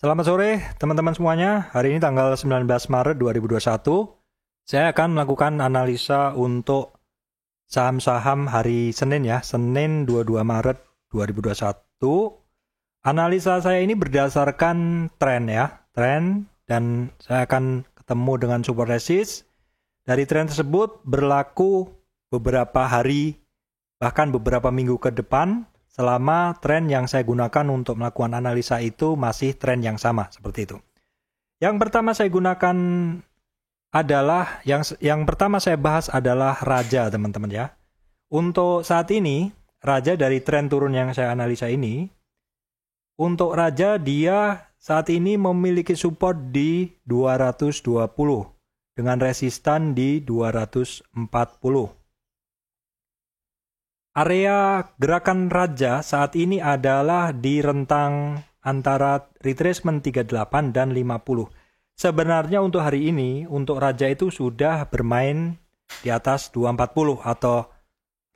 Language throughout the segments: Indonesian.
Selamat sore teman-teman semuanya. Hari ini tanggal 19 Maret 2021. Saya akan melakukan analisa untuk saham-saham hari Senin ya. Senin 22 Maret 2021. Analisa saya ini berdasarkan tren ya. Tren, dan saya akan ketemu dengan support resist. Dari tren tersebut berlaku beberapa hari, bahkan beberapa minggu ke depan, selama tren yang saya gunakan untuk melakukan analisa itu masih tren yang sama, seperti itu. Yang pertama saya gunakan adalah, yang pertama saya bahas adalah Raja, teman-teman ya. Untuk saat ini, Raja dari tren turun yang saya analisa ini, untuk Raja dia saat ini memiliki support di 220 dengan resistan di 240. Area gerakan Raja saat ini adalah di rentang antara retracement 38 dan 50. Sebenarnya untuk hari ini, untuk Raja itu sudah bermain di atas 240 atau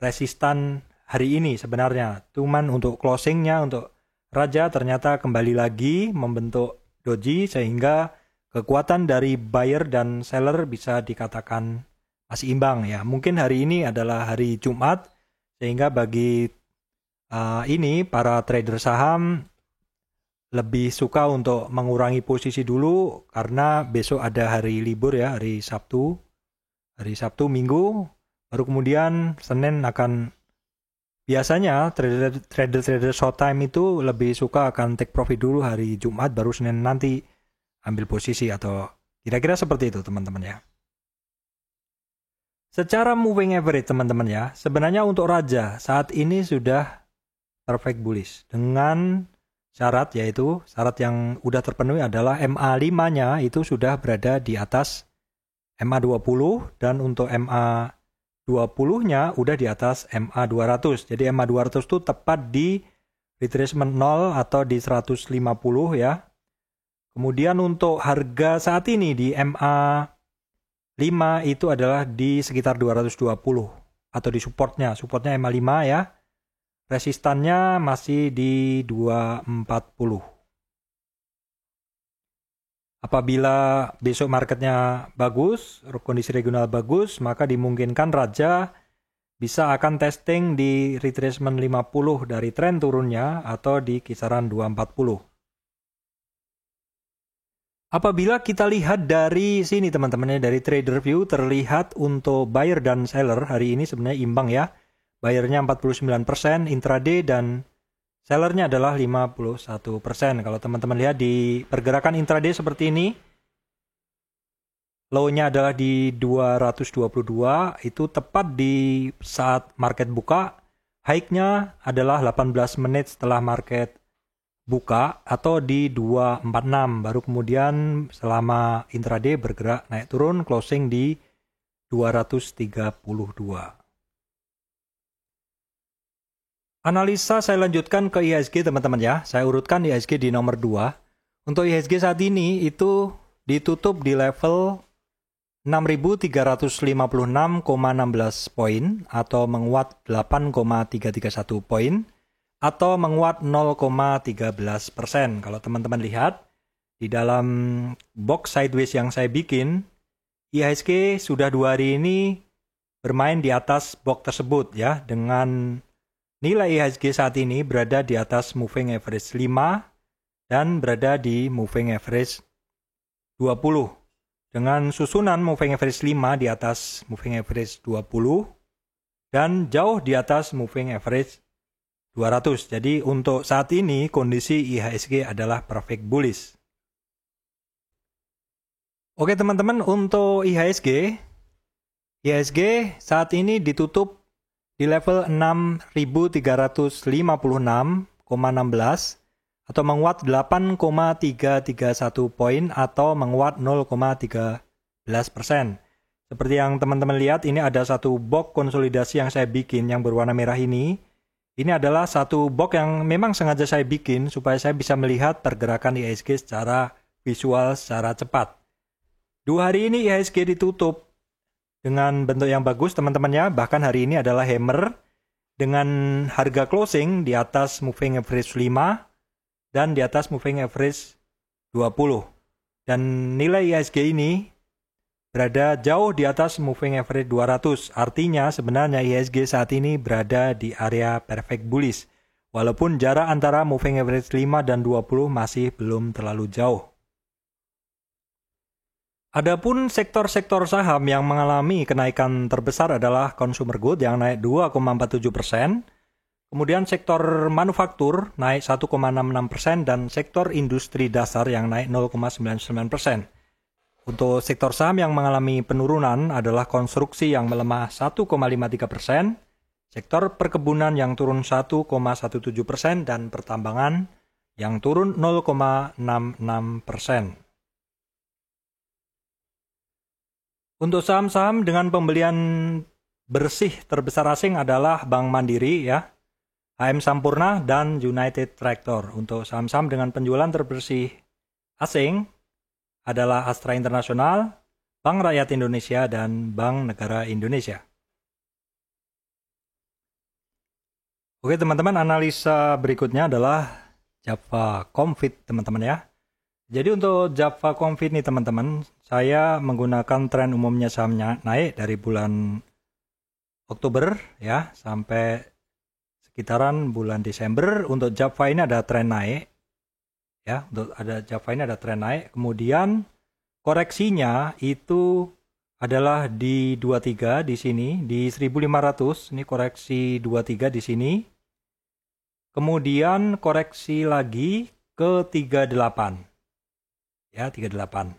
resistan hari ini sebenarnya. Cuman untuk closingnya untuk Raja ternyata kembali lagi membentuk doji sehingga kekuatan dari buyer dan seller bisa dikatakan masih imbang ya. Mungkin hari ini adalah hari Jumat, sehingga bagi ini para trader saham lebih suka untuk mengurangi posisi dulu karena besok ada hari libur ya, hari Sabtu, Minggu, baru kemudian Senin akan, biasanya trader short time itu lebih suka akan take profit dulu hari Jumat, baru Senin nanti ambil posisi, atau kira-kira seperti itu teman-teman ya. Secara moving average teman-teman ya, sebenarnya untuk Raja saat ini sudah perfect bullish dengan syarat, yaitu syarat yang udah terpenuhi adalah MA5-nya itu sudah berada di atas MA20, dan untuk MA20-nya udah di atas MA200. Jadi MA200 itu tepat di retracement 0 atau di 150 ya. Kemudian untuk harga saat ini di MA5 itu adalah di sekitar 220 atau di supportnya MA5 ya. Resistannya masih di 240. Apabila besok marketnya bagus, kondisi regional bagus, maka dimungkinkan Raja bisa akan testing di retracement 50 dari tren turunnya atau di kisaran 240. Apabila kita lihat dari sini teman-teman, dari trader view terlihat untuk buyer dan seller hari ini sebenarnya imbang ya. Buyernya 49% intraday dan sellernya adalah 51%. Kalau teman-teman lihat di pergerakan intraday seperti ini, low-nya adalah di 222, itu tepat di saat market buka. High-nya adalah 18 menit setelah market buka atau di 246, baru kemudian selama intraday bergerak naik turun, closing di 232. Analisa saya lanjutkan ke IHSG teman-teman ya. Saya urutkan IHSG di nomor 2. Untuk IHSG saat ini itu ditutup di level 6.356,16 poin atau menguat 8,331 poin, atau menguat 0,13%. Kalau teman-teman lihat di dalam box sideways yang saya bikin, IHSG sudah 2 hari ini bermain di atas box tersebut ya, dengan nilai IHSG saat ini berada di atas moving average 5 dan berada di moving average 20. Dengan susunan moving average 5 di atas moving average 20 dan jauh di atas moving average 200. Jadi untuk saat ini kondisi IHSG adalah perfect bullish. Oke teman-teman, untuk IHSG saat ini ditutup di level 6.356,16 atau menguat 8,331 poin atau menguat 0,13%. Seperti yang teman-teman lihat, ini ada satu box konsolidasi yang saya bikin yang berwarna merah ini. Ini adalah satu box yang memang sengaja saya bikin supaya saya bisa melihat pergerakan IHSG secara visual, secara cepat. 2 hari ini IHSG ditutup dengan bentuk yang bagus teman-teman ya. Bahkan hari ini adalah hammer dengan harga closing di atas moving average 5 dan di atas moving average Dan nilai IHSG ini berada jauh di atas moving average 200. Artinya sebenarnya IHSG saat ini berada di area perfect bullish. Walaupun jarak antara moving average 5 dan 20 masih belum terlalu jauh. Adapun sektor-sektor saham yang mengalami kenaikan terbesar adalah consumer good yang naik 2,47%. Kemudian sektor manufaktur naik 1,66% dan sektor industri dasar yang naik 0,99%. Untuk sektor saham yang mengalami penurunan adalah konstruksi yang melemah 1,53%, sektor perkebunan yang turun 1,17% dan pertambangan yang turun 0,66%. Untuk saham-saham dengan pembelian bersih terbesar asing adalah Bank Mandiri ya, HM Sampurna dan United Tractor. Untuk saham-saham dengan penjualan terbersih asing adalah Astra International, Bank Rakyat Indonesia, dan Bank Negara Indonesia. Oke teman-teman, analisa berikutnya adalah Java Comfit teman-teman ya. Jadi untuk Java Comfit nih teman-teman, saya menggunakan tren umumnya sahamnya naik dari bulan Oktober ya sampai sekitaran bulan Desember. Untuk Java ini ada tren naik. Ya, untuk Java ini ada tren naik. Kemudian koreksinya itu adalah di 23 di sini, di 1500. Ini koreksi 23 di sini. Kemudian koreksi lagi ke 38. Ya, 38.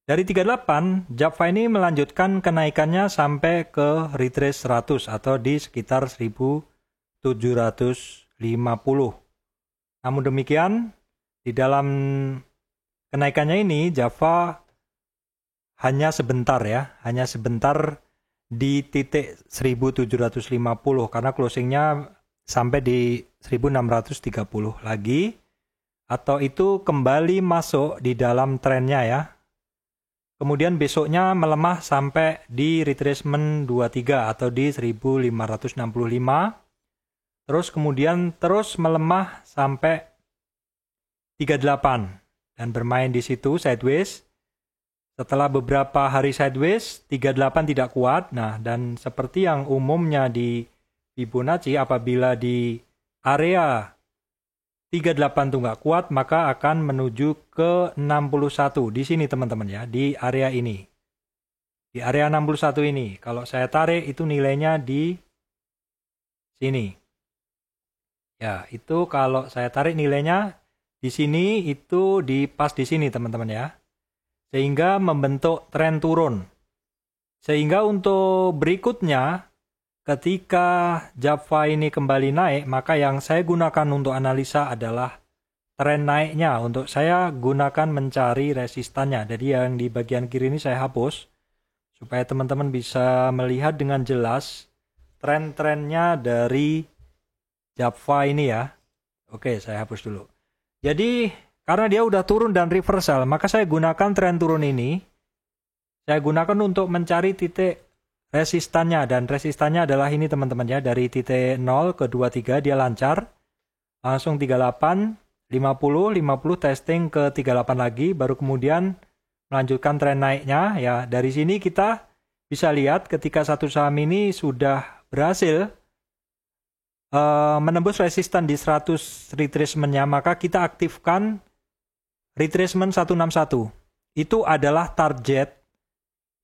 Dari 38, Java ini melanjutkan kenaikannya sampai ke retrace 100 atau di sekitar 1750. Namun demikian, di dalam kenaikannya ini Java hanya sebentar ya, hanya sebentar di titik 1750 karena closingnya sampai di 1630 lagi, atau itu kembali masuk di dalam trennya ya. Kemudian besoknya melemah sampai di retracement 23 atau di 1565. Terus kemudian terus melemah sampai 38 dan bermain di situ sideways. Setelah beberapa hari sideways, 38 tidak kuat. Nah, dan seperti yang umumnya di Fibonacci, apabila di area 38 itu nggak kuat, maka akan menuju ke 61 di sini teman-teman ya, di area ini. Di area 61 ini, kalau saya tarik itu nilainya di sini. Ya, itu kalau saya tarik nilainya di sini itu di pas di sini teman-teman ya. Sehingga membentuk tren turun. Sehingga untuk berikutnya ketika Java ini kembali naik, maka yang saya gunakan untuk analisa adalah tren naiknya. Untuk saya gunakan mencari resistannya. Jadi yang di bagian kiri ini saya hapus supaya teman-teman bisa melihat dengan jelas tren-trennya dari Java ini ya. Oke, saya hapus dulu. Jadi karena dia udah turun dan reversal, maka saya gunakan tren turun ini. Saya gunakan untuk mencari titik resistannya, dan resistannya adalah ini teman-teman ya, dari titik 0 ke 23 dia lancar. Langsung 38, 50 testing ke 38 lagi, baru kemudian melanjutkan tren naiknya ya. Dari sini kita bisa lihat ketika satu saham ini sudah berhasil menembus resistan di 100 retracement-nya, maka kita aktifkan retracement 161. Itu adalah target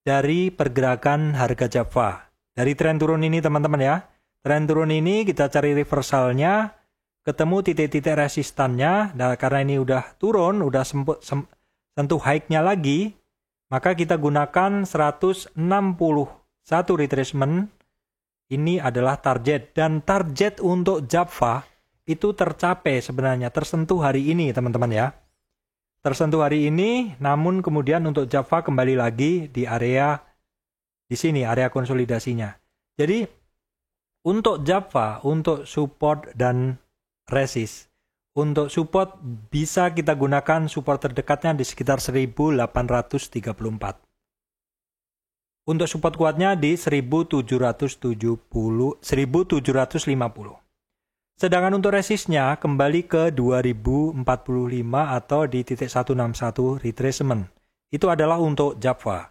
dari pergerakan harga Java. Dari tren turun ini teman-teman ya. Tren turun ini kita cari reversalnya, ketemu titik-titik resistannya. Nah, karena ini udah turun, udah sentuh high-nya lagi, maka kita gunakan 161 retracement. Ini adalah target, dan target untuk Java itu tercapai sebenarnya, tersentuh hari ini teman-teman ya. Tersentuh hari ini, namun kemudian untuk Java kembali lagi di area di sini, area konsolidasinya. Jadi untuk Java, untuk support dan resist, untuk support bisa kita gunakan support terdekatnya di sekitar 1834. Untuk support kuatnya di 1750. Sedangkan untuk resistnya kembali ke 2045 atau di titik 161 retracement. Itu adalah untuk Java.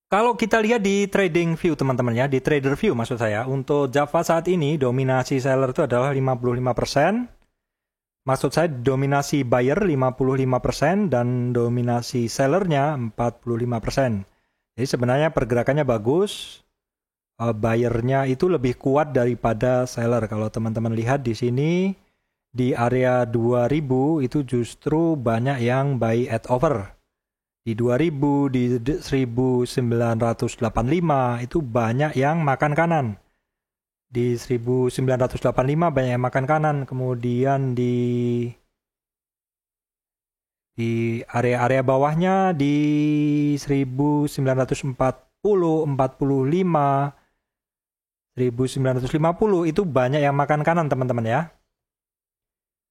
Kalau kita lihat di trading view teman-teman ya, di trader view maksud saya, untuk Java saat ini dominasi seller itu adalah 55%. Maksud saya dominasi buyer 55% dan dominasi sellernya 45%. Jadi sebenarnya pergerakannya bagus. Buyernya itu lebih kuat daripada seller. Kalau teman-teman lihat di sini di area 2000 itu justru banyak yang buy at over. Di 2000, di 1985 itu banyak yang makan kanan. Di 1985 banyak yang makan kanan. Kemudian di area-area bawahnya di 1940, 45, 1950 itu banyak yang makan kanan teman-teman ya.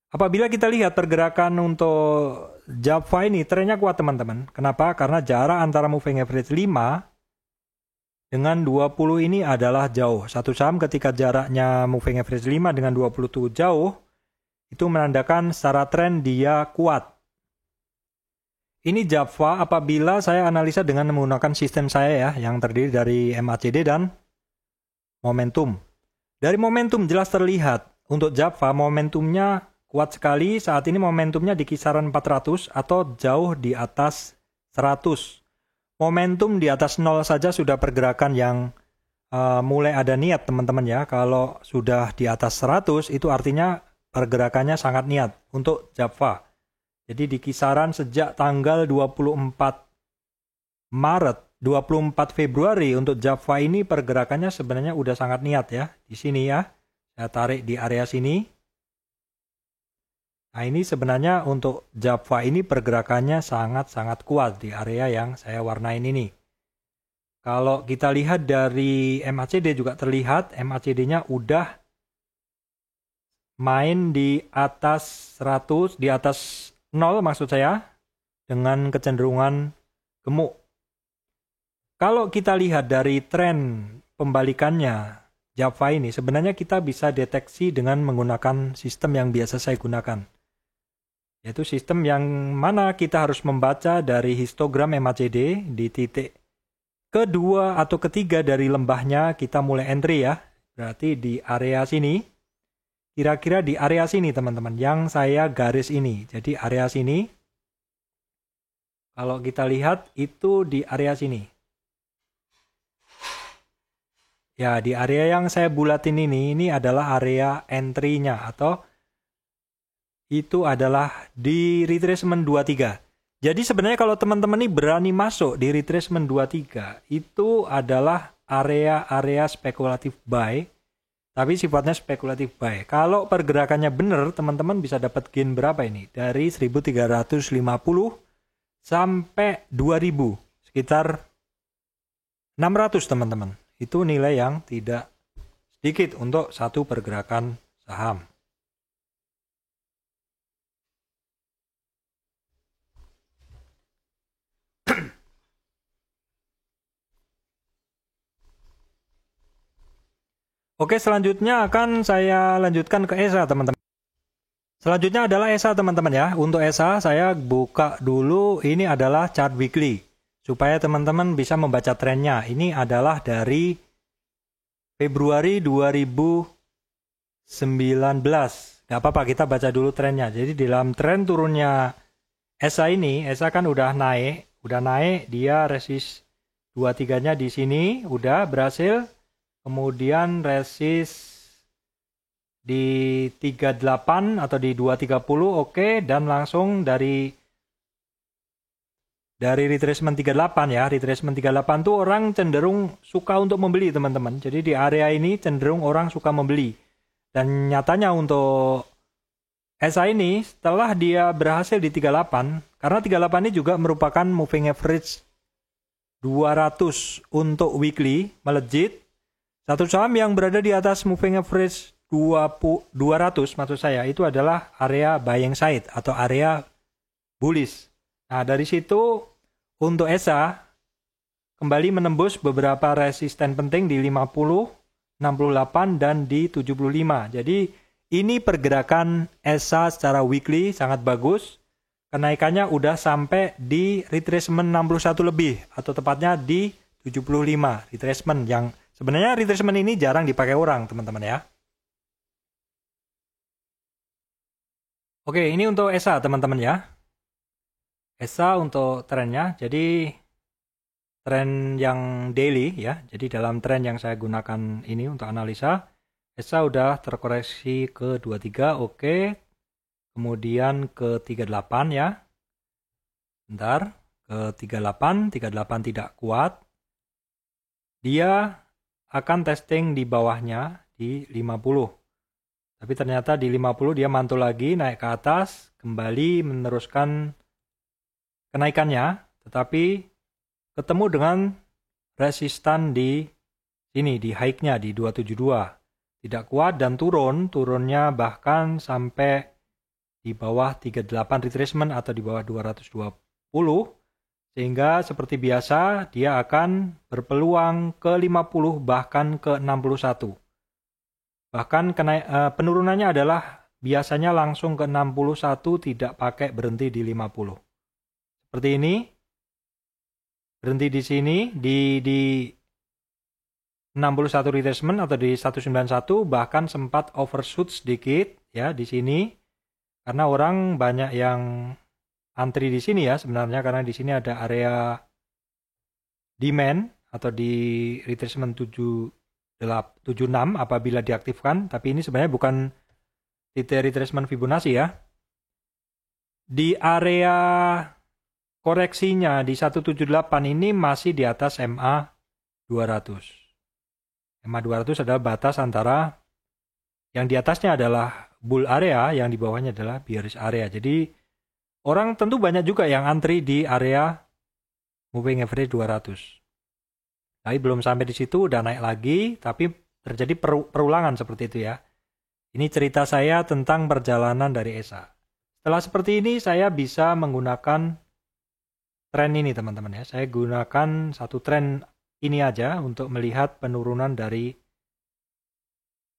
Apabila kita lihat pergerakan untuk Java ini trennya kuat teman-teman. Kenapa? Karena jarak antara moving average 5 dengan 20 ini adalah jauh. Satu saham ketika jaraknya moving average 5 dengan 20 itu jauh, itu menandakan secara tren dia kuat. Ini Java apabila saya analisa dengan menggunakan sistem saya ya, yang terdiri dari MACD dan momentum. Dari momentum jelas terlihat untuk Java momentumnya kuat sekali. Saat ini momentumnya di kisaran 400 atau jauh di atas 100. Momentum di atas 0 saja sudah pergerakan yang mulai ada niat teman-teman ya. Kalau sudah di atas 100 itu artinya pergerakannya sangat niat untuk Java. Jadi di kisaran sejak tanggal 24 Maret 24 Februari untuk Java ini pergerakannya sebenarnya udah sangat niat ya. Di sini ya. Saya tarik di area sini. Nah ini sebenarnya untuk Java ini pergerakannya sangat-sangat kuat di area yang saya warnain ini. Kalau kita lihat dari MACD juga terlihat MACD-nya udah main di atas 100, di atas 0 maksud saya. Dengan kecenderungan gemuk. Kalau kita lihat dari tren pembalikannya Java ini, sebenarnya kita bisa deteksi dengan menggunakan sistem yang biasa saya gunakan. Yaitu sistem yang mana kita harus membaca dari histogram MACD di titik kedua atau ketiga dari lembahnya kita mulai entry ya. Berarti di area sini, kira-kira di area sini teman-teman, yang saya garis ini. Jadi area sini, kalau kita lihat itu di area sini. Ya, di area yang saya bulatin ini adalah area entry-nya atau itu adalah di retracement 23. Jadi sebenarnya kalau teman-teman ini berani masuk di retracement 23, itu adalah area-area spekulatif buy, tapi sifatnya spekulatif buy. Kalau pergerakannya benar, teman-teman bisa dapat gain berapa ini? Dari 1350 sampai 2000, sekitar 600 teman-teman. Itu nilai yang tidak sedikit untuk satu pergerakan saham. Oke, selanjutnya akan saya lanjutkan ke ESA teman-teman. Selanjutnya adalah ESA teman-teman ya. Untuk ESA saya buka dulu, ini adalah chart weekly. Supaya teman-teman bisa membaca trennya. Ini adalah dari Februari 2019. Gak apa-apa, kita baca dulu trennya. Jadi di dalam tren turunnya ESA ini, ESA kan udah naik, dia resist 23-nya di sini, udah berhasil. Kemudian resist di 38 atau di 230, oke. Dan langsung dari retracement 38 ya, retracement 38 tuh orang cenderung suka untuk membeli teman-teman. Jadi di area ini cenderung orang suka membeli. Dan nyatanya untuk ESA ini setelah dia berhasil di 38, karena 38 ini juga merupakan moving average 200 untuk weekly, melejit. Satu saham yang berada di atas moving average 200 maksud saya itu adalah area buying side atau area bullish. Nah dari situ untuk ESA kembali menembus beberapa resisten penting di 50, 68 dan di 75. Jadi ini pergerakan ESA secara weekly sangat bagus. Kenaikannya udah sampai di retracement 61 lebih atau tepatnya di 75 retracement yang sebenarnya retracement ini jarang dipakai orang, teman-teman ya. Oke, ini untuk ESA, teman-teman ya. ESA untuk trennya. Jadi tren yang daily ya. Jadi dalam tren yang saya gunakan ini untuk analisa, ESA udah terkoreksi ke 23, oke. Kemudian ke 38 ya. Bentar, ke 38 tidak kuat. Dia akan testing di bawahnya di 50. Tapi ternyata di 50 dia mantul lagi, naik ke atas, kembali meneruskan kenaikannya, tetapi ketemu dengan resistan di sini, di high-nya di 272. Tidak kuat dan turunnya bahkan sampai di bawah 38 retracement atau di bawah 220, sehingga seperti biasa dia akan berpeluang ke 50 bahkan ke 61. Bahkan penurunannya adalah biasanya langsung ke 61 tidak pakai berhenti di 50. Seperti ini. Berhenti di sini di 61 retracement atau di 191, bahkan sempat overshoot sedikit ya di sini. Karena orang banyak yang antri di sini ya sebenarnya, karena di sini ada area demand atau di retracement 76 apabila diaktifkan, tapi ini sebenarnya bukan titik retracement Fibonacci ya. Di area koreksinya di 178 ini masih di atas MA 200. MA 200 adalah batas antara yang di atasnya adalah bull area, yang di bawahnya adalah bearish area. Jadi orang tentu banyak juga yang antri di area moving average 200. Tapi belum sampai di situ udah naik lagi, tapi terjadi perulangan seperti itu ya. Ini cerita saya tentang perjalanan dari ESA. Setelah seperti ini saya bisa menggunakan tren ini teman-teman ya. Saya gunakan satu tren ini aja untuk melihat penurunan dari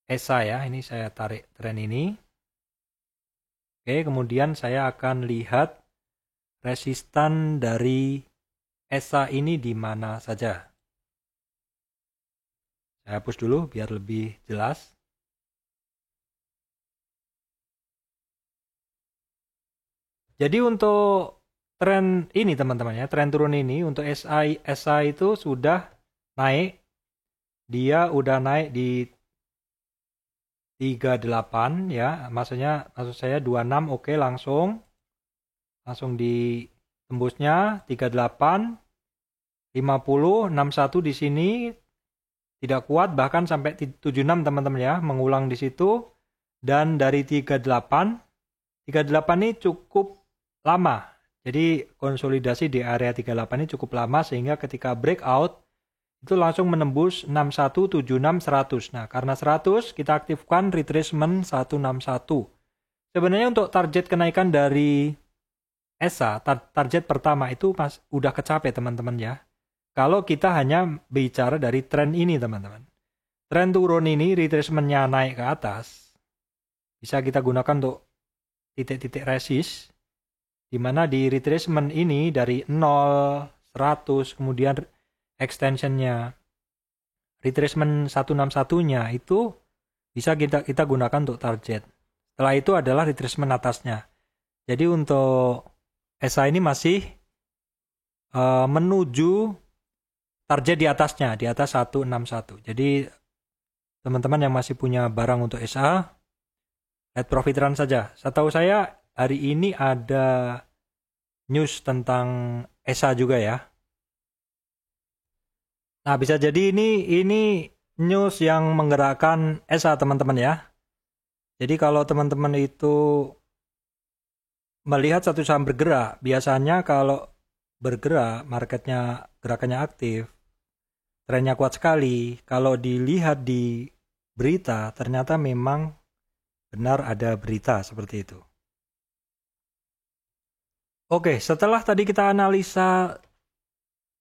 ESA ya. Ini saya tarik tren ini. Oke, kemudian saya akan lihat resistan dari ESA ini di mana saja. Saya hapus dulu biar lebih jelas. Jadi untuk tren ini teman-teman ya, tren turun ini untuk ESA itu sudah naik. Dia udah naik di 38 ya, maksud saya 26, oke, langsung di tembusnya 38, 50, 61 di sini tidak kuat, bahkan sampai 76 teman-teman ya, mengulang di situ. Dan dari 38 ini cukup lama. Jadi konsolidasi di area 38 ini cukup lama sehingga ketika breakout itu langsung menembus 61, 76, 100. Nah, karena 100 kita aktifkan retracement 161. Sebenarnya untuk target kenaikan dari ESA, target pertama itu udah kecapai teman-teman ya. Kalau kita hanya bicara dari tren ini teman-teman. Tren turun ini retracement-nya naik ke atas. Bisa kita gunakan untuk titik-titik resist. Di mana di retracement ini dari 0, 100, kemudian extensionnya retracement 161-nya itu bisa kita gunakan untuk target. Setelah itu adalah retracement atasnya. Jadi untuk ESA ini masih menuju target di atasnya, di atas 161. Jadi teman-teman yang masih punya barang untuk ESA, let profit run saja. Setahu saya hari ini ada news tentang ESA juga ya. Nah, bisa jadi ini news yang menggerakkan ESA teman-teman ya. Jadi kalau teman-teman itu melihat satu saham bergerak, biasanya kalau bergerak, marketnya gerakannya aktif, trennya kuat sekali. Kalau dilihat di berita, ternyata memang benar ada berita seperti itu. Oke, setelah tadi kita analisa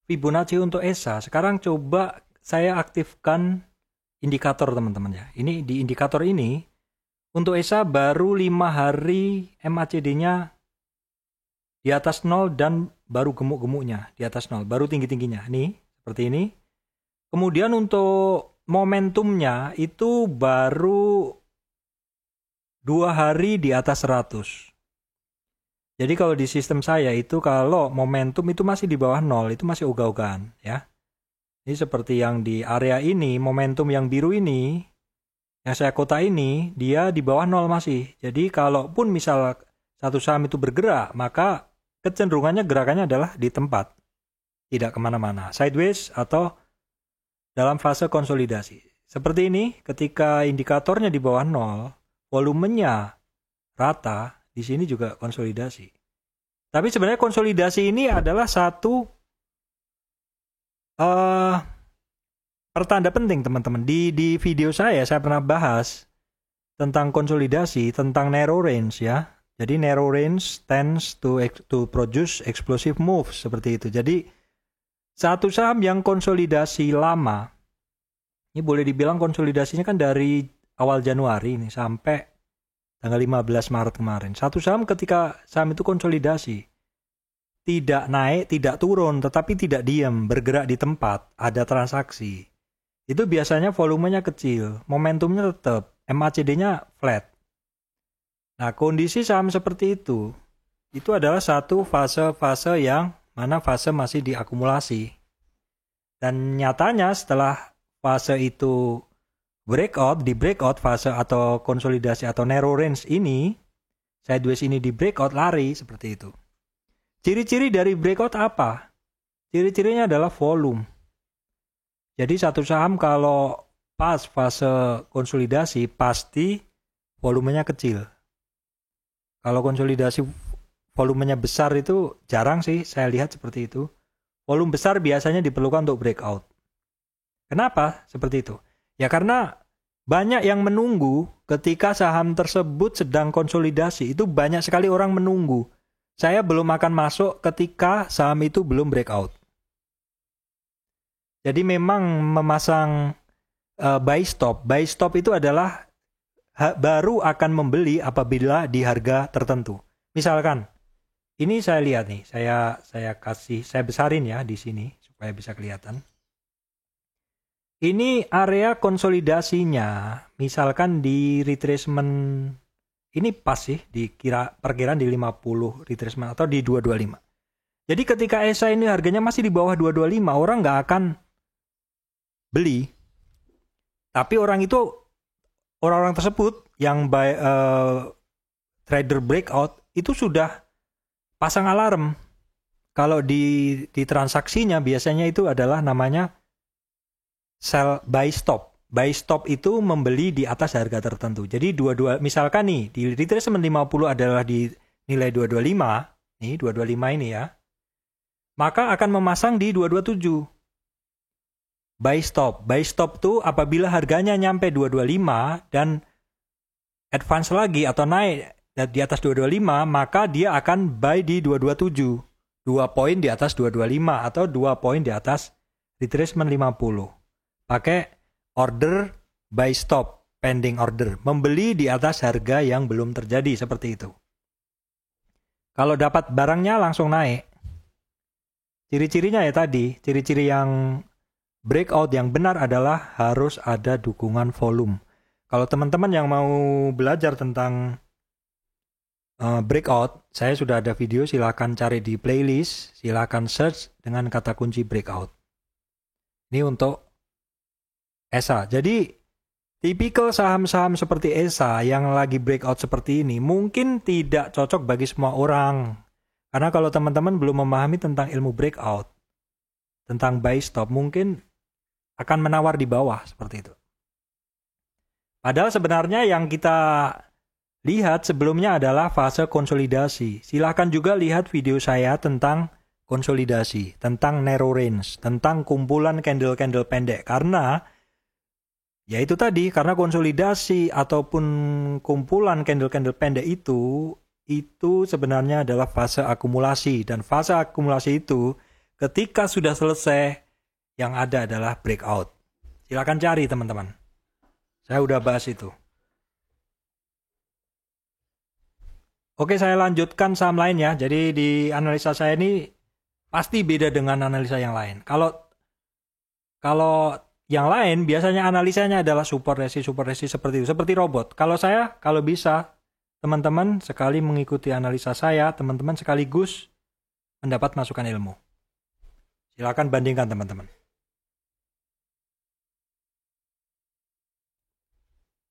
Fibonacci untuk ESA, sekarang coba saya aktifkan indikator teman-teman ya. Ini di indikator ini untuk ESA baru 5 hari MACD-nya di atas 0 dan baru gemuk-gemuknya di atas 0, baru tinggi-tingginya. Nih, seperti ini. Kemudian untuk momentumnya itu baru 2 hari di atas 100. Jadi kalau di sistem saya itu kalau momentum itu masih di bawah 0, itu masih ogah-ogahan ya. Ini seperti yang di area ini, momentum yang biru ini, yang saya kota ini, dia di bawah 0 masih. Jadi kalaupun misal satu saham itu bergerak, maka kecenderungannya gerakannya adalah di tempat. Tidak kemana-mana. Sideways atau dalam fase konsolidasi. Seperti ini, ketika indikatornya di bawah 0, volumenya rata, di sini juga konsolidasi. Tapi sebenarnya konsolidasi ini adalah satu pertanda penting teman-teman. Di video saya pernah bahas tentang konsolidasi, tentang narrow range ya. Jadi narrow range tends to produce explosive moves seperti itu. Jadi satu saham yang konsolidasi lama, ini boleh dibilang konsolidasinya kan dari awal Januari ini sampai tanggal 15 Maret kemarin. Satu saham ketika saham itu konsolidasi, tidak naik, tidak turun, tetapi tidak diam, bergerak di tempat, ada transaksi. Itu biasanya volumenya kecil, momentumnya tetap, MACD-nya flat. Nah, kondisi saham seperti itu adalah satu fase-fase yang mana fase masih diakumulasi. Dan nyatanya setelah fase itu di breakout fase atau konsolidasi atau narrow range ini, sideways ini di breakout lari seperti itu. Ciri-ciri dari breakout apa? Ciri-cirinya adalah volume. Jadi satu saham kalau pas fase konsolidasi pasti volumenya kecil. Kalau konsolidasi volumenya besar itu jarang sih saya lihat seperti itu. Volume besar biasanya diperlukan untuk breakout. Kenapa seperti itu? Ya karena banyak yang menunggu ketika saham tersebut sedang konsolidasi. Itu banyak sekali orang menunggu. Saya belum akan masuk ketika saham itu belum breakout. Jadi memang memasang buy stop. Buy stop itu adalah baru akan membeli apabila di harga tertentu. Misalkan, ini saya lihat nih. Saya besarin ya di sini supaya bisa kelihatan. Ini area konsolidasinya, misalkan di retracement, ini pas sih, perkiraan di 50 retracement atau di 225. Jadi ketika ESA ini harganya masih di bawah 225, orang nggak akan beli. Tapi orang-orang tersebut yang trader breakout itu sudah pasang alarm. Kalau di transaksinya biasanya itu adalah namanya sell buy stop. Buy stop itu membeli di atas harga tertentu. Jadi misalkan nih di retracement 50 adalah di nilai 225, nih 225 ini ya. Maka akan memasang di 227. Buy stop. Buy stop tuh apabila harganya nyampe 225 dan advance lagi atau naik di atas 225, maka dia akan buy di 227. 2 poin di atas 225 atau 2 poin di atas retracement 50. Pakai order buy stop, pending order. Membeli di atas harga yang belum terjadi seperti itu. Kalau dapat barangnya langsung naik. Ciri-cirinya ya tadi, ciri-ciri yang breakout yang benar adalah harus ada dukungan volume. Kalau teman-teman yang mau belajar tentang breakout, saya sudah ada video, silakan cari di playlist, silakan search dengan kata kunci breakout. Ini untuk ESA. Jadi tipikal saham-saham seperti ESA yang lagi breakout seperti ini mungkin tidak cocok bagi semua orang. Karena kalau teman-teman belum memahami tentang ilmu breakout, tentang buy stop, mungkin akan menawar di bawah seperti itu. Padahal sebenarnya yang kita lihat sebelumnya adalah fase konsolidasi. Silahkan juga lihat video saya tentang konsolidasi, tentang narrow range, tentang kumpulan candle-candle pendek. Karena ya itu tadi, karena konsolidasi ataupun kumpulan candle-candle pendek itu sebenarnya adalah fase akumulasi. Dan fase akumulasi itu ketika sudah selesai, yang ada adalah breakout. Silakan cari teman-teman. Saya udah bahas itu. Oke, saya lanjutkan saham lain ya. Jadi di analisa saya ini pasti beda dengan analisa yang lain. Kalau yang lain biasanya analisanya adalah support resi seperti itu, seperti robot. Kalau saya, kalau bisa, teman-teman sekali mengikuti analisa saya, teman-teman sekaligus mendapat masukan ilmu. Silakan bandingkan teman-teman.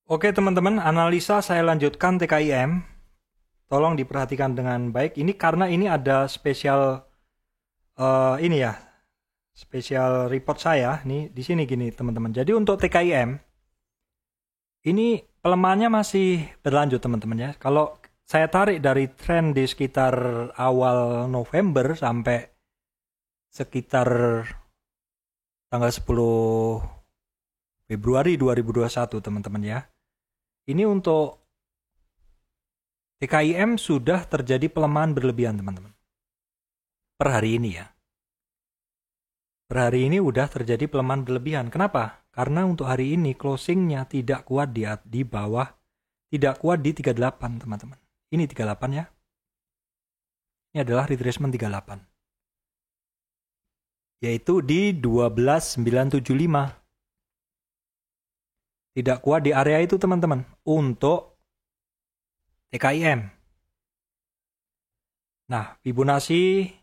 Oke teman-teman, analisa saya lanjutkan TKIM. Tolong diperhatikan dengan baik. Ini karena ini ada spesial ini ya, spesial report saya nih di sini gini teman-teman. Jadi untuk TKIM ini pelemahannya masih berlanjut teman-teman ya. Kalau saya tarik dari tren di sekitar awal November sampai sekitar tanggal 10 Februari 2021 teman-teman ya. Ini untuk TKIM sudah terjadi pelemahan berlebihan teman-teman. Per hari ini ya. Per hari ini udah terjadi pelemahan berlebihan. Kenapa? Karena untuk hari ini closingnya tidak kuat di bawah, tidak kuat di 38 teman-teman. Ini 38 ya. Ini adalah retracement 38. Yaitu di 12.975. Tidak kuat di area itu teman-teman. Untuk TKIM. Nah, Fibonacci,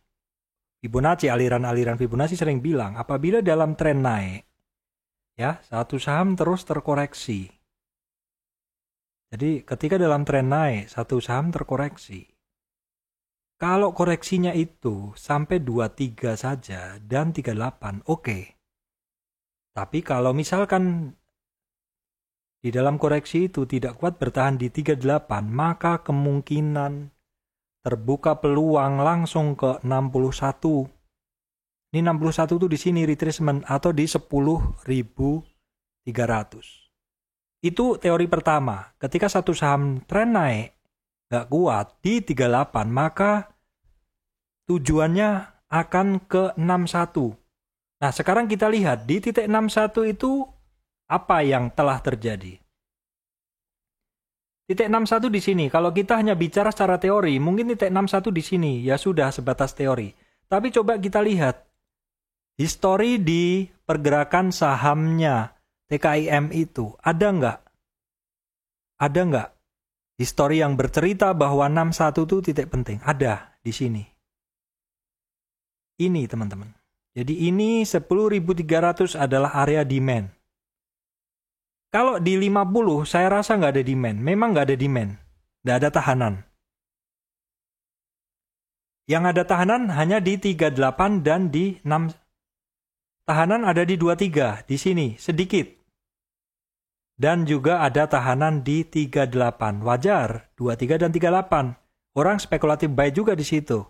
aliran-aliran Fibonacci sering bilang, apabila dalam tren naik, ya, satu saham terus terkoreksi. Jadi, ketika dalam tren naik, satu saham terkoreksi. Kalau koreksinya itu sampai 23 saja dan 38, oke. Tapi kalau misalkan di dalam koreksi itu tidak kuat bertahan di 38, maka kemungkinan terbuka peluang langsung ke 61. Ini 61 itu di sini retracement atau di 10.300. Itu teori pertama. Ketika satu saham tren naik nggak kuat di 38, maka tujuannya akan ke 61. Nah, sekarang kita lihat di titik 61 itu apa yang telah terjadi? Titik 61 di sini, kalau kita hanya bicara secara teori, mungkin titik 61 di sini, ya sudah sebatas teori. Tapi coba kita lihat, histori di pergerakan sahamnya TKIM itu, ada nggak? Ada nggak? Histori yang bercerita bahwa 61 itu titik penting, ada di sini. Ini teman-teman. Jadi ini 10.300 adalah area demand. Kalau di 50, saya rasa nggak ada demand. Memang nggak ada demand. Nggak ada tahanan. Yang ada tahanan hanya di 38 dan di 6. Tahanan ada di 23, di sini, sedikit. Dan juga ada tahanan di 38. Wajar, 23 dan 38. Orang spekulatif buy juga di situ.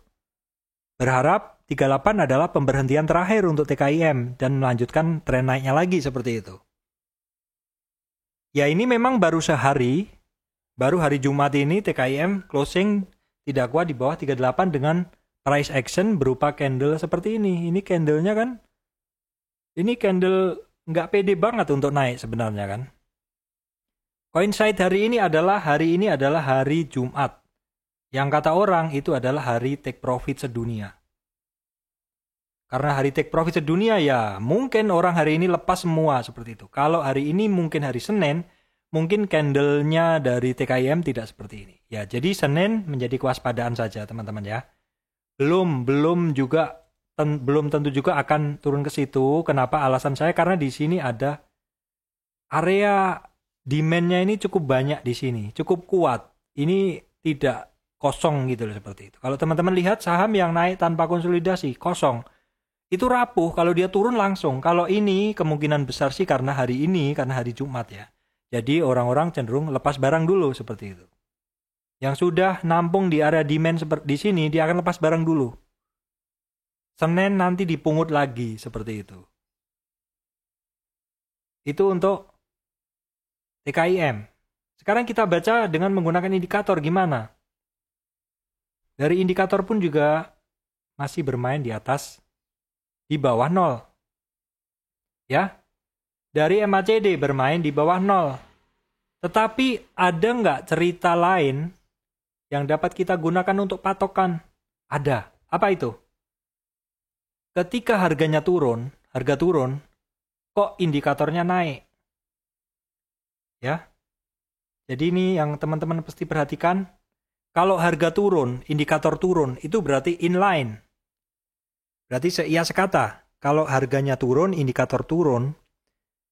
Berharap 38 adalah pemberhentian terakhir untuk TKIM dan melanjutkan tren naiknya lagi seperti itu. Ya ini memang baru sehari, baru hari Jumat ini TKIM closing tidak kuat di bawah 38 dengan price action berupa candle seperti ini. Ini candlenya kan, ini candle nggak pede banget untuk naik sebenarnya kan. Coincide hari ini adalah hari Jumat. Yang kata orang itu adalah hari take profit sedunia. Karena hari take profit sedunia ya mungkin orang hari ini lepas semua seperti itu. Kalau hari ini mungkin hari Senin, mungkin candlenya dari TKIM tidak seperti ini. Ya, jadi Senin menjadi kewaspadaan saja teman-teman ya. Belum tentu juga akan turun ke situ. Kenapa? Alasan saya karena di sini ada area demand-nya ini cukup banyak di sini, cukup kuat. Ini tidak kosong gitu loh seperti itu. Kalau teman-teman lihat saham yang naik tanpa konsolidasi, kosong. Itu rapuh kalau dia turun langsung. Kalau ini kemungkinan besar sih karena hari Jumat ya. Jadi orang-orang cenderung lepas barang dulu seperti itu. Yang sudah nampung di area demand seperti di sini, dia akan lepas barang dulu. Senin nanti dipungut lagi seperti itu. Itu untuk TKIM. Sekarang kita baca dengan menggunakan indikator gimana? Dari indikator pun juga masih bermain di atas, di bawah 0. Ya. Dari MACD bermain di bawah 0. Tetapi ada nggak cerita lain yang dapat kita gunakan untuk patokan? Ada. Apa itu? Ketika harga turun, kok indikatornya naik? Ya. Jadi ini yang teman-teman pasti perhatikan. Kalau harga turun, indikator turun, itu berarti inline. Berarti seia sekata. Kalau harganya turun, indikator turun,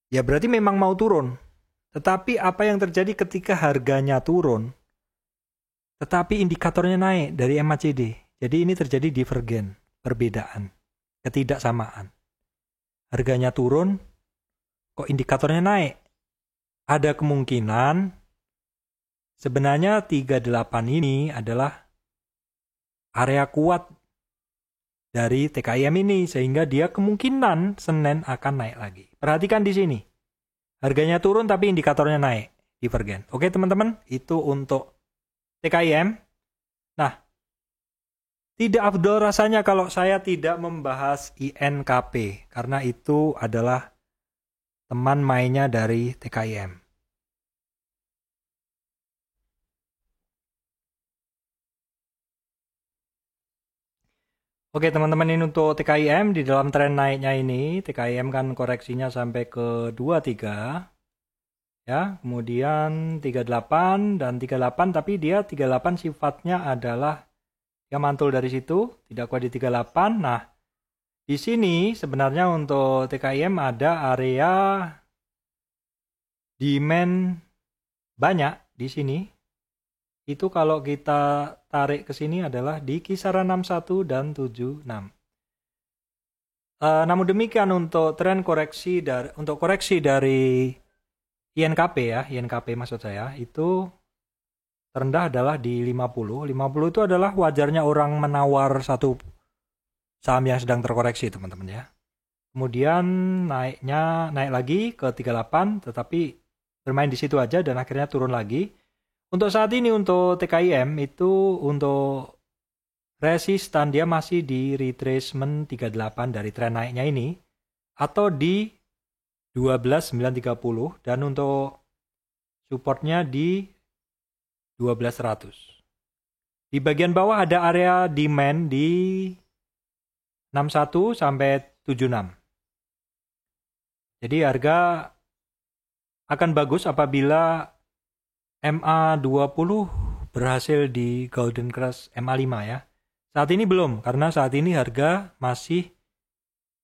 ya berarti memang mau turun. Tetapi apa yang terjadi ketika harganya turun, tetapi indikatornya naik dari MACD? Jadi ini terjadi divergen, perbedaan, ketidaksamaan. Harganya turun, kok indikatornya naik? Ada kemungkinan sebenarnya 38 ini adalah area kuat dari TKIM ini, sehingga dia kemungkinan Senin akan naik lagi. Perhatikan di sini. Harganya turun tapi indikatornya naik, divergen. Oke teman-teman, itu untuk TKIM. Nah, tidak afdol rasanya kalau saya tidak membahas INKP, karena itu adalah teman mainnya dari TKIM. Oke teman-teman, ini untuk TKIM di dalam tren naiknya ini. TKIM kan koreksinya sampai ke 23. Ya, kemudian 38 dan 38, tapi dia 38 sifatnya adalah dia mantul dari situ, tidak kuat di 38. Nah, di sini sebenarnya untuk TKIM ada area demand banyak di sini. Itu kalau kita tarik ke sini adalah di kisaran 61 dan 76. Namun demikian untuk tren koreksi dari INKP ya, INKP maksud saya, itu terendah adalah di 50. 50 itu adalah wajarnya orang menawar satu saham yang sedang terkoreksi, teman-teman ya. Kemudian naik lagi ke 38, tetapi bermain di situ aja dan akhirnya turun lagi. Untuk saat ini untuk TKIM itu untuk resistan dia masih di retracement 38 dari tren naiknya ini atau di 12.930, dan untuk supportnya di 12.100. Di bagian bawah ada area demand di 61 sampai 76. Jadi harga akan bagus apabila MA20 berhasil di Golden Cross MA5 ya. Saat ini belum, karena saat ini harga masih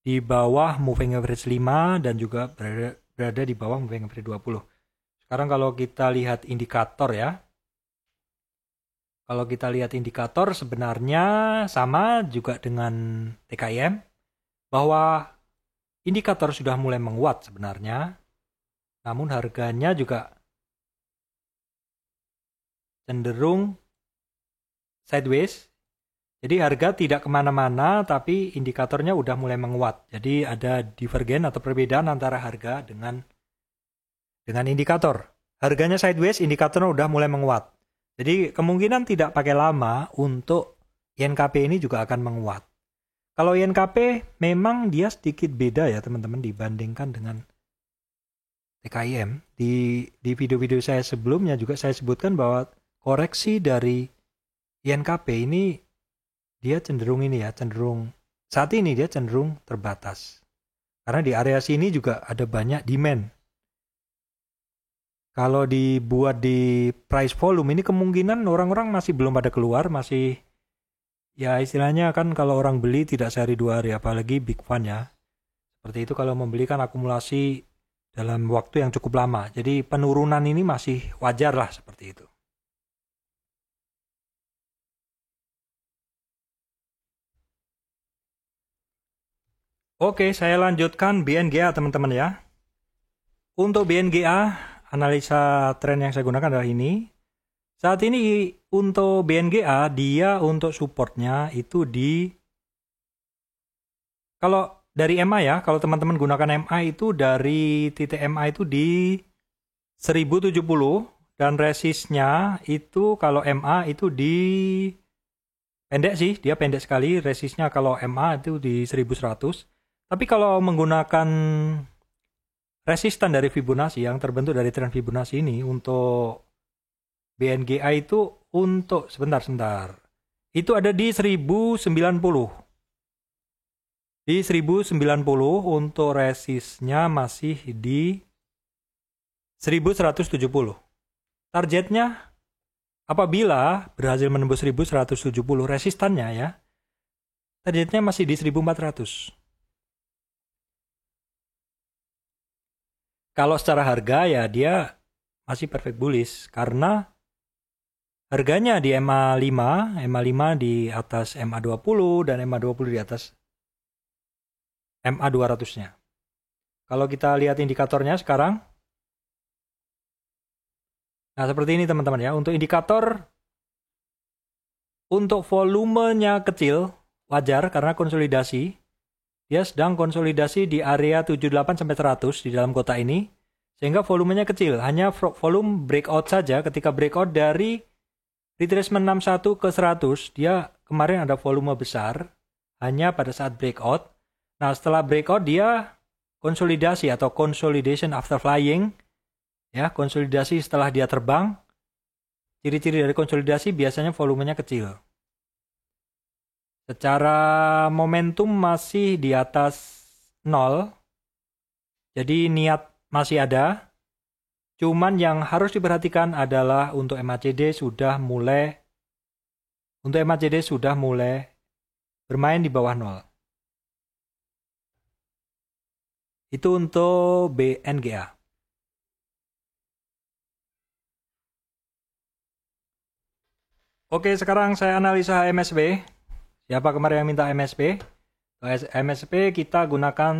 di bawah moving average 5 dan juga berada di bawah moving average 20. Sekarang kalau kita lihat indikator ya. Kalau kita lihat indikator sebenarnya sama juga dengan TKIM, bahwa indikator sudah mulai menguat sebenarnya. Namun harganya juga cenderung sideways. Jadi harga tidak kemana-mana, tapi indikatornya udah mulai menguat. Jadi ada divergen atau perbedaan antara harga dengan indikator. Harganya sideways, indikatornya udah mulai menguat. Jadi kemungkinan tidak pakai lama untuk INKP ini juga akan menguat. Kalau INKP memang dia sedikit beda ya teman-teman dibandingkan dengan TKIM. Di video-video saya sebelumnya juga saya sebutkan bahwa koreksi dari INKP ini dia cenderung saat ini dia cenderung terbatas. Karena di area sini juga ada banyak demand. Kalau dibuat di price volume ini kemungkinan orang-orang masih belum pada keluar, masih ya istilahnya kan kalau orang beli tidak sehari dua hari, apalagi big fund ya. Seperti itu kalau membeli kan akumulasi dalam waktu yang cukup lama. Jadi penurunan ini masih wajar lah seperti itu. Oke, saya lanjutkan BNGA teman-teman ya. Untuk BNGA, analisa tren yang saya gunakan adalah ini. Saat ini untuk BNGA, dia untuk supportnya itu kalau dari MA ya, kalau teman-teman gunakan MA itu dari titik MA itu di 1070, dan resistnya itu kalau MA itu di pendek sih, dia pendek sekali resistnya kalau MA itu di 1100. Tapi kalau menggunakan resistan dari Fibonacci yang terbentuk dari tren Fibonacci ini untuk BNGA itu untuk sebentar. Itu ada di 1090. Di 1090 untuk resistnya masih di 1170. Targetnya apabila berhasil menembus 1170 resistannya ya, targetnya masih di 1400. Kalau secara harga ya dia masih perfect bullish karena harganya di MA5 di atas MA20 dan MA20 di atas MA200-nya. Kalau kita lihat indikatornya sekarang, nah seperti ini teman-teman ya. Untuk indikator, untuk volumenya kecil, wajar karena konsolidasi. Dia sedang konsolidasi di area 78 sampai 100 di dalam kotak ini. Sehingga volumenya kecil, hanya volume breakout saja. Ketika breakout dari retracement 61 ke 100, dia kemarin ada volume besar, hanya pada saat breakout. Nah setelah breakout dia konsolidasi atau consolidation after flying. Ya, konsolidasi setelah dia terbang. Ciri-ciri dari konsolidasi biasanya volumenya kecil. Secara momentum masih di atas 0. Jadi niat masih ada. Cuman yang harus diperhatikan adalah untuk MACD sudah mulai bermain di bawah 0. Itu untuk BNGA. Oke, sekarang saya analisa MSB. Siapa kemarin yang minta MSB? MSB kita gunakan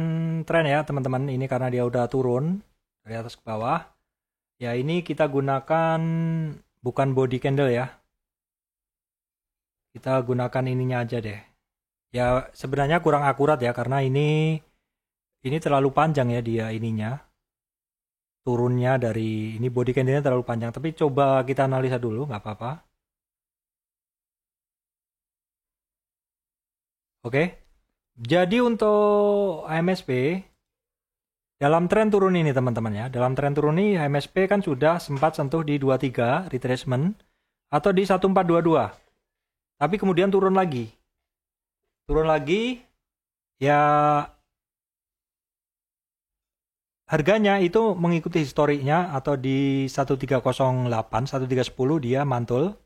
tren ya teman-teman. Ini karena dia udah turun dari atas ke bawah. Ya ini kita gunakan bukan body candle ya. Kita gunakan ininya aja deh. Ya sebenarnya kurang akurat ya karena ini terlalu panjang ya dia ininya. Turunnya dari ini body candle-nya terlalu panjang. Tapi coba kita analisa dulu, nggak apa-apa. Oke, jadi untuk MSB dalam tren turun ini teman-teman ya, dalam tren turun ini MSB kan sudah sempat sentuh di 23 retracement atau di 1422. Tapi kemudian turun lagi. Turun lagi ya harganya itu mengikuti historiknya atau di 1308, 1310 dia mantul.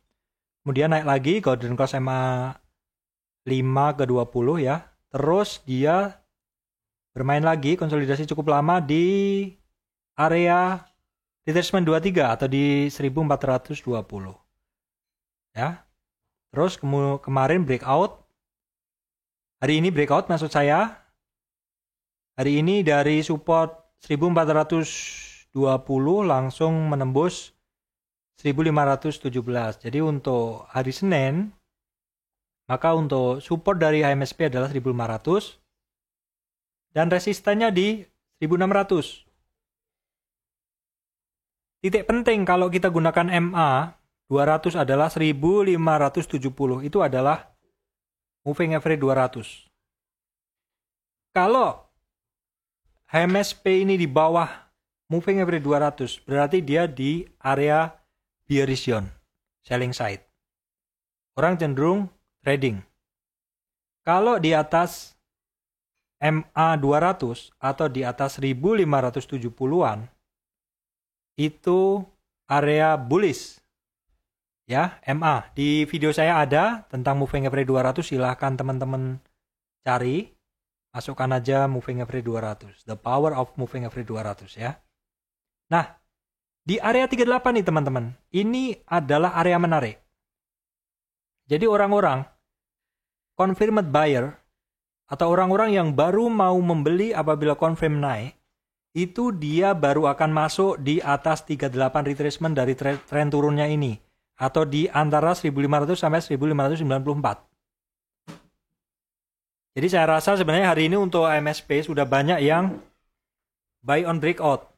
Kemudian naik lagi Golden Cross MA 5 ke 20 ya. Terus dia bermain lagi konsolidasi cukup lama di area retracement 23 atau di 1420. Ya. Terus kemarin breakout. Hari ini breakout maksud saya. Hari ini dari support 1420 langsung menembus 1517. Jadi untuk hari Senin maka untuk support dari HMSP adalah 1500 dan resistannya di 1600. Titik penting kalau kita gunakan MA 200 adalah 1570. Itu adalah moving average 200. Kalau HMSP ini di bawah moving average 200, berarti dia di area bearish zone, selling side. Orang cenderung trading. Kalau di atas MA 200 atau di atas 1570-an itu area bullish. Ya, MA. Di video saya ada tentang moving average 200, silahkan teman-teman cari. Masukkan aja moving average 200. The power of moving average 200 ya. Nah, di area 38 nih teman-teman. Ini adalah area menarik. Jadi orang-orang confirmed buyer atau orang-orang yang baru mau membeli apabila confirm naik, itu dia baru akan masuk di atas 38 retracement dari tren turunnya ini atau di antara 1500 sampai 1594. Jadi saya rasa sebenarnya hari ini untuk MSP sudah banyak yang buy on breakout.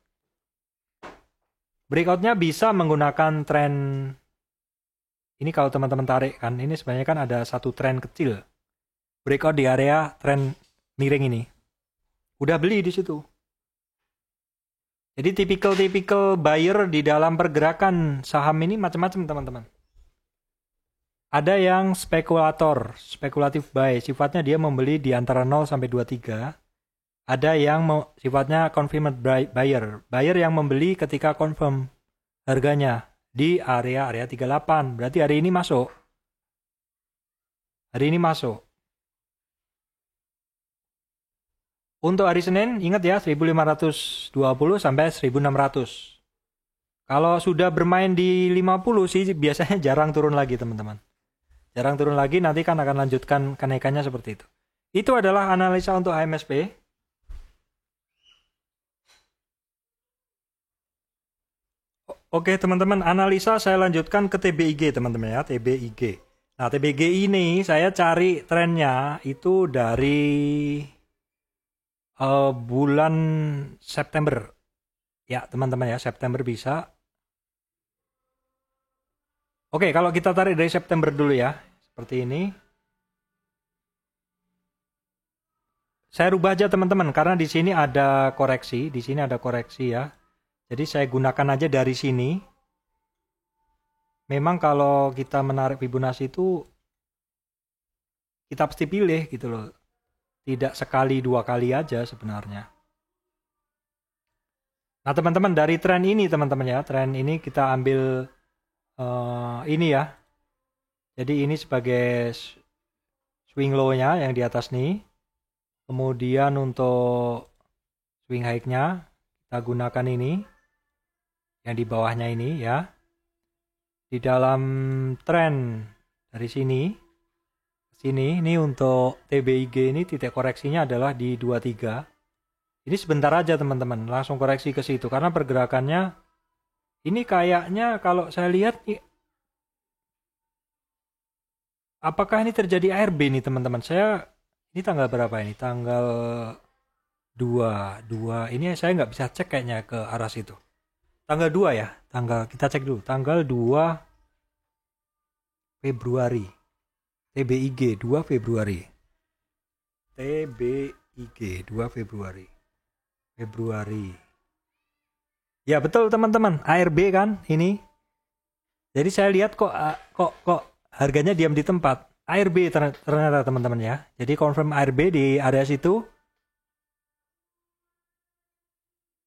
Breakoutnya bisa menggunakan tren ini kalau teman-teman tarik kan, ini sebenarnya kan ada satu tren kecil. Breakout di area tren miring ini. Udah beli di situ. Jadi tipikal buyer di dalam pergerakan saham ini macam-macam teman-teman. Ada yang spekulatif buy, sifatnya dia membeli di antara 0 sampai 23. Ada yang sifatnya confirmed buyer, buyer yang membeli ketika confirm harganya di area 38. Berarti hari ini masuk. Hari ini masuk. Untuk hari Senin, ingat ya 1520 sampai 1600. Kalau sudah bermain di 50 sih biasanya jarang turun lagi teman-teman. Jarang turun lagi, nanti kan akan lanjutkan kenaikannya seperti itu. Itu adalah analisa untuk HMSP. Oke teman-teman, analisa saya lanjutkan ke TBIG teman-teman ya, TBIG. Nah TBIG ini saya cari trennya itu dari bulan September. Ya teman-teman ya, September bisa. Oke, kalau kita tarik dari September dulu ya, seperti ini. Saya rubah aja teman-teman, karena di sini ada koreksi, ya. Jadi saya gunakan aja dari sini. Memang kalau kita menarik Fibonacci itu, kita pasti pilih gitu loh. Tidak sekali dua kali aja sebenarnya. Nah teman-teman, dari tren ini teman-teman ya, tren ini kita ambil ini ya. Jadi ini sebagai swing low-nya yang di atas nih. Kemudian untuk swing high-nya kita gunakan ini. Yang di bawahnya ini ya. Di dalam tren dari sini ke sini, ini untuk TBIG ini titik koreksinya adalah di 23. Ini sebentar aja teman-teman, langsung koreksi ke situ karena pergerakannya ini kayaknya kalau saya lihat, apakah ini terjadi ARB nih teman-teman? Ini tanggal berapa ini? Tanggal 2. Ini saya nggak bisa cek kayaknya ke arah situ. Tanggal 2 ya? Kita cek dulu. Tanggal 2 Februari. TBIG 2 Februari. TBIG 2 Februari. Ya betul teman-teman, ARB kan ini. Jadi saya lihat kok harganya diam di tempat. ARB ternyata teman-teman ya. Jadi confirm ARB di area situ.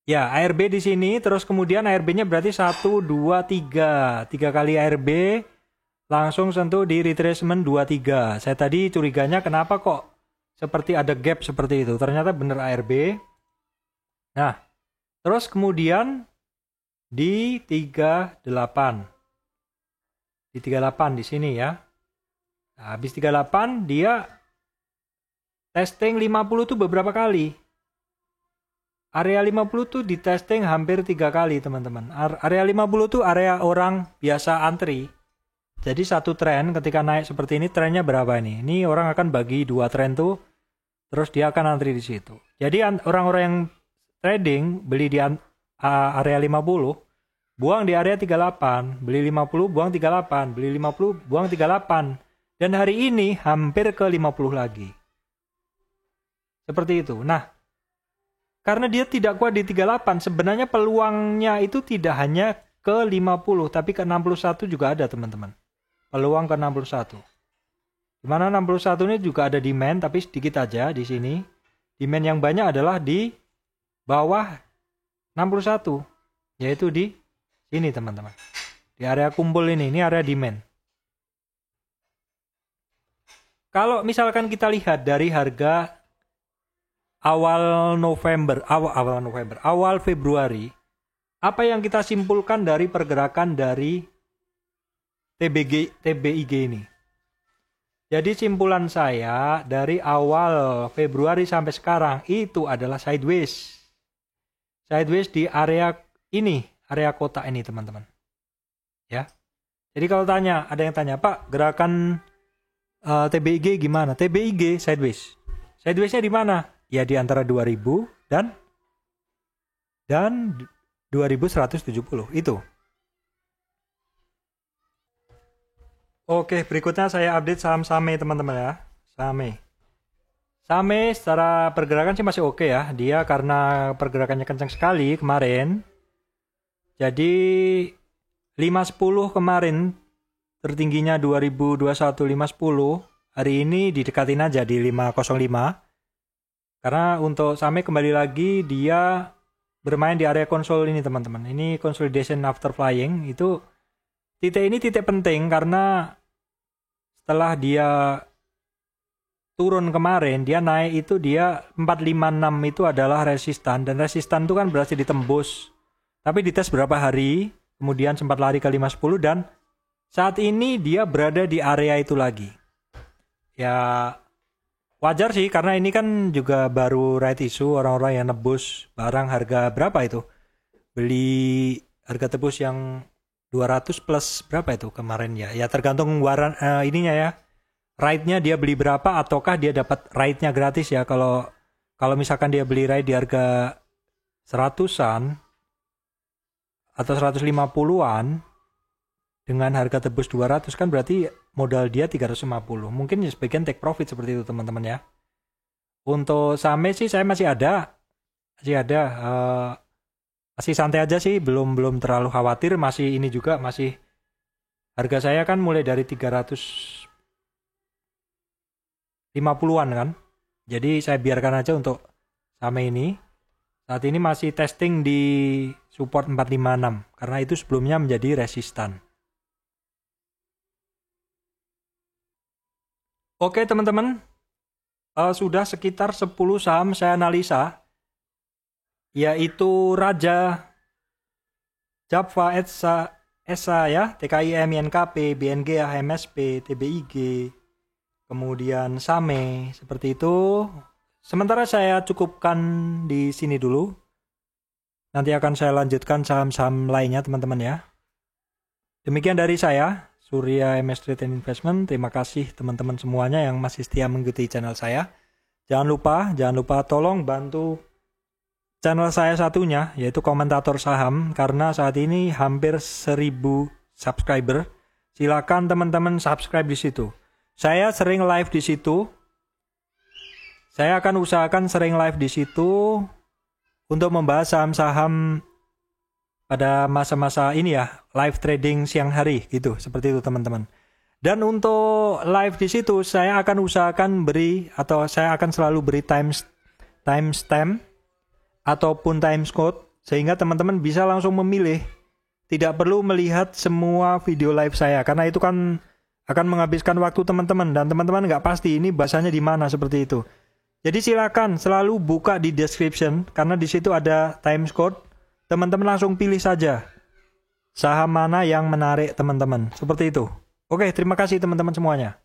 Ya, ARB di sini, terus kemudian ARB-nya berarti 1 2 3. 3 kali ARB langsung sentuh di retracement 23. Saya tadi curiganya kenapa kok seperti ada gap seperti itu. Ternyata benar ARB. Nah, terus kemudian di 38. Di 38 di sini ya. Nah, habis 38 dia testing 50 tuh beberapa kali. Area 50 tuh di testing hampir 3 kali teman-teman. Area 50 tuh area orang biasa antri. Jadi satu tren ketika naik seperti ini, trennya berapa ini? Ini orang akan bagi 2 tren tuh. Terus dia akan antri di situ. Jadi orang-orang yang trading beli di area 50, buang di area 38, beli 50, buang 38, beli 50, buang 38. Dan hari ini hampir ke 50 lagi. Seperti itu. Nah, karena dia tidak kuat di 38, sebenarnya peluangnya itu tidak hanya ke 50, tapi ke 61 juga ada teman-teman. Peluang ke 61. Dimana 61 ini juga ada demand, tapi sedikit aja di sini. Demand yang banyak adalah di bawah 61, yaitu di sini teman-teman. Di area kumpul ini area demand. Kalau misalkan kita lihat dari harga awal Februari, apa yang kita simpulkan dari pergerakan dari TBIG ini? Jadi simpulan saya dari awal Februari sampai sekarang itu adalah sideways. Sideways di area ini, area kotak ini teman-teman. Ya. Jadi kalau ada yang tanya, Pak, gerakan TBIG gimana? TBIG sideways. Sidewaysnya di mana? Ya di antara 2000 dan 2170 itu. Oke, berikutnya saya update saham Same teman-teman ya. Same secara pergerakan sih masih oke ya. Dia karena pergerakannya kencang sekali kemarin. Jadi 510 kemarin tertingginya 2021 510. Hari ini didekatin aja di 505. Karena untuk Same kembali lagi dia bermain di area konsol ini teman-teman. Ini consolidation after flying. Itu titik ini titik penting karena setelah dia turun kemarin, dia naik itu dia 456 itu adalah resistan. Dan resistan itu kan berhasil ditembus. Tapi dites berapa hari, kemudian sempat lari ke 510 dan saat ini dia berada di area itu lagi. Ya wajar sih karena ini kan juga baru right issue, orang-orang yang nebus barang harga berapa itu. Beli harga tebus yang 200 plus berapa itu kemarin ya. Ya tergantung ininya ya. Ride-nya dia beli berapa ataukah dia dapat ride-nya gratis ya. Kalau misalkan dia beli ride di harga 100-an atau 150-an dengan harga tebus 200 kan berarti modal dia 350. Mungkin ya sebagian take profit seperti itu teman-teman ya. Untuk Same sih saya masih ada. Masih santai aja sih, belum terlalu khawatir. Masih ini juga masih harga saya kan mulai dari 350-an kan. Jadi saya biarkan aja untuk Same ini. Saat ini masih testing di support 456 karena itu sebelumnya menjadi resistan. Oke teman-teman, sudah sekitar 10 saham saya analisa, yaitu Raja, Japfa, ESA ya, TKIM, INKP, BNG, HMSP, TBIG, kemudian Same, seperti itu. Sementara saya cukupkan di sini dulu. Nanti akan saya lanjutkan saham-saham lainnya teman-teman ya. Demikian dari saya, Surya MS Trade and Investment. Terima kasih teman-teman semuanya yang masih setia mengikuti channel saya. Jangan lupa tolong bantu channel saya satunya, yaitu Komentator Saham, karena saat ini hampir 1000 subscriber. Silakan teman-teman subscribe di situ. Saya sering live di situ. Saya akan usahakan sering live di situ untuk membahas saham-saham pada masa-masa ini ya, live trading siang hari gitu, seperti itu teman-teman. Dan untuk live di situ saya akan usahakan saya akan selalu beri timestamp ataupun timecode sehingga teman-teman bisa langsung memilih. Tidak perlu melihat semua video live saya karena itu kan akan menghabiskan waktu teman-teman dan teman-teman nggak pasti ini bahasanya di mana seperti itu. Jadi silakan selalu buka di description karena di situ ada timecode. Teman-teman langsung pilih saja saham mana yang menarik teman-teman. Seperti itu. Oke, terima kasih teman-teman semuanya.